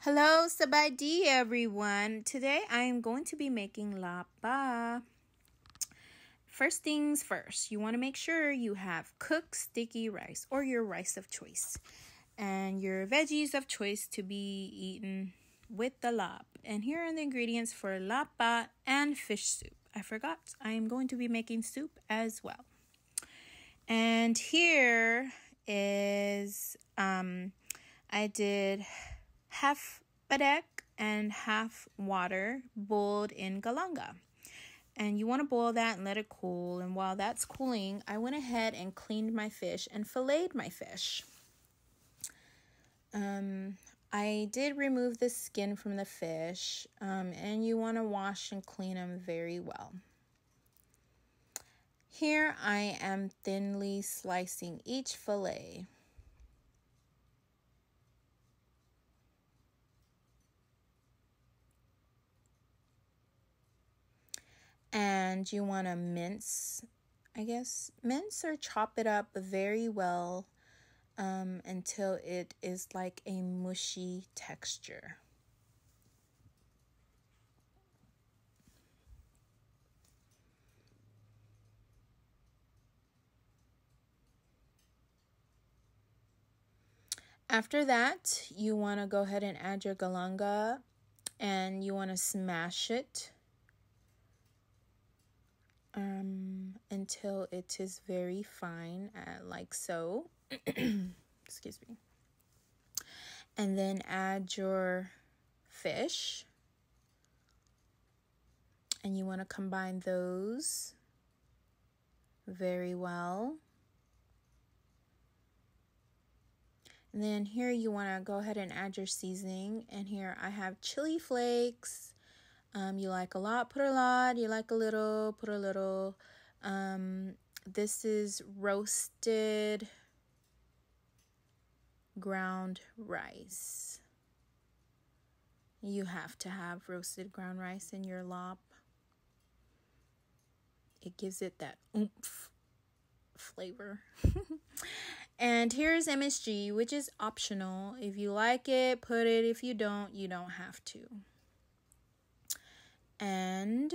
Hello, sabadi everyone. Today I am going to be making lahp. First things first, you want to make sure you have cooked sticky rice or your rice of choice and your veggies of choice to be eaten with the lahp. And here are the ingredients for lahp and fish soup. I forgot, I am going to be making soup as well. And here is I did half badek and half water boiled in galanga. And you want to boil that and let it cool. And while that's cooling, I went ahead and cleaned my fish and filleted my fish. I did remove the skin from the fish, and you want to wash and clean them very well. Here I am thinly slicing each fillet. And you want to mince or chop it up very well until it is like a mushy texture. After that, you want to go ahead and add your galanga and you want to smash it until it is very fine, like so. Excuse me. And then add your fish. And you want to combine those very well. And then here you want to go ahead and add your seasoning. And here I have chili flakes. You like a lot, put a lot. You like a little, put a little. This is roasted ground rice. You have to have roasted ground rice in your lahp. It gives it that oomph flavor. And here's MSG, which is optional. If you like it, put it. If you don't, you don't have to. And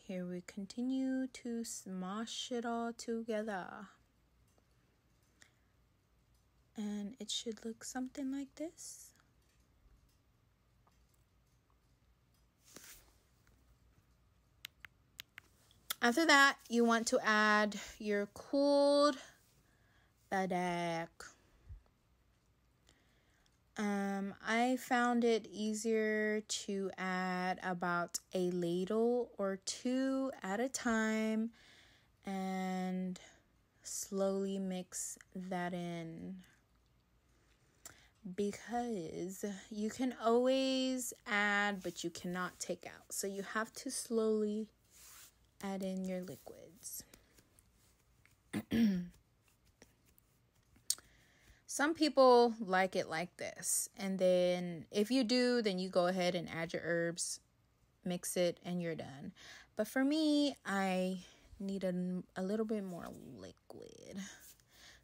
here we continue to smash it all together. And it should look something like this. After that, you want to add your cooled badek. I found it easier to add about a ladle or two at a time and slowly mix that in, because you can always add but you cannot take out, so you have to slowly add in your liquids. Some people like it like this, and then if you do, then you go ahead and add your herbs, mix it, and you're done. But for me, I need a little bit more liquid.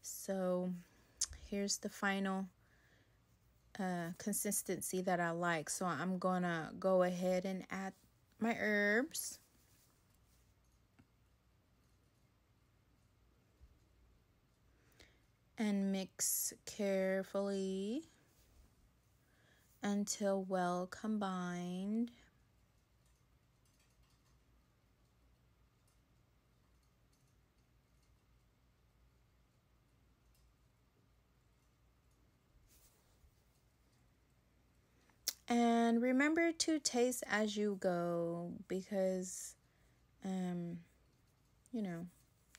So here's the final consistency that I like. So I'm gonna go ahead and add my herbs. And mix carefully until well combined. And remember to taste as you go, because,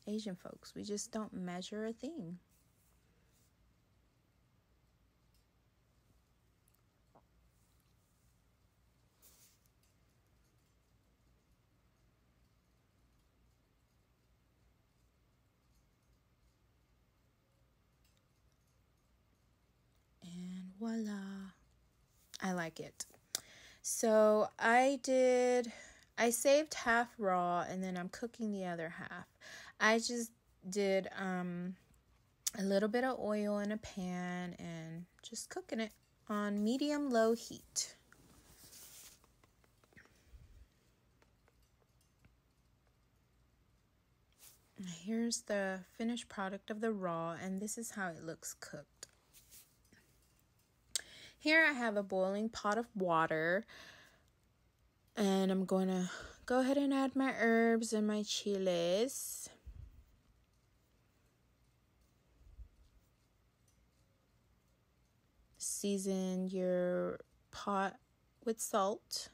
Asian folks, we just don't measure a thing. And voila. I like it. So I saved half raw and then I'm cooking the other half. I just did a little bit of oil in a pan and just cooking it. on medium-low heat. Here's the finished product of the raw, and this is how it looks cooked. Here I have a boiling pot of water, and I'm going to go ahead and add my herbs and my chiles. Season your pot with salt.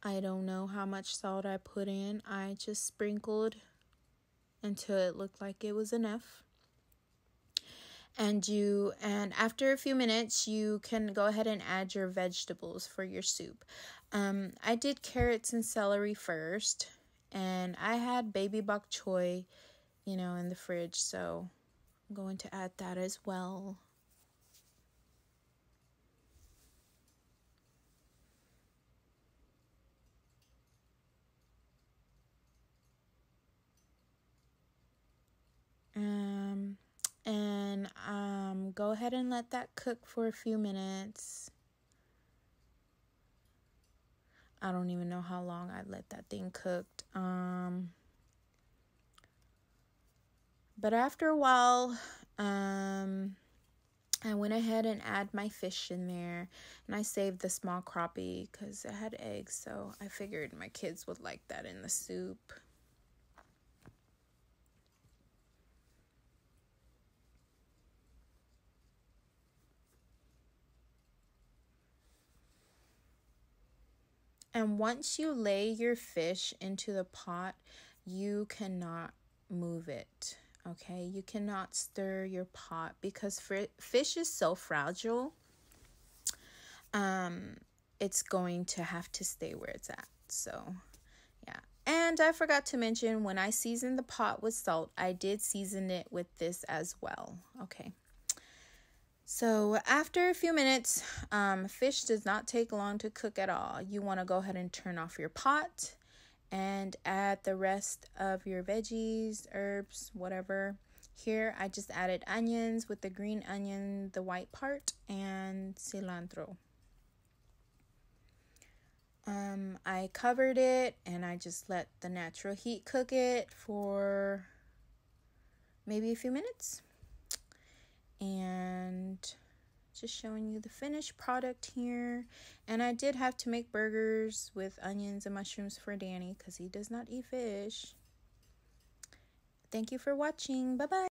I don't know how much salt I put in. I just sprinkled until it looked like it was enough. And after a few minutes, you can go ahead and add your vegetables for your soup. I did carrots and celery first, and I had baby bok choy, in the fridge, so I'm going to add that as well. And go ahead and let that cook for a few minutes. I don't even know how long I let that thing cooked. But after a while, I went ahead and add my fish in there, and I saved the small crappie because it had eggs, so I figured my kids would like that in the soup. And once you lay your fish into the pot, you cannot move it, okay? You cannot stir your pot because fish is so fragile. It's going to have to stay where it's at. So, yeah. And I forgot to mention, when I seasoned the pot with salt, I did season it with this as well, okay? So after a few minutes, fish does not take long to cook at all. You want to go ahead and turn off your pot and add the rest of your veggies, herbs, whatever. Here I just added onions with the green onion, the white part, and cilantro. I covered it and I just let the natural heat cook it for maybe a few minutes. And just showing you the finished product here. And I did have to make burgers with onions and mushrooms for Danny because he does not eat fish. Thank you for watching. Bye-bye.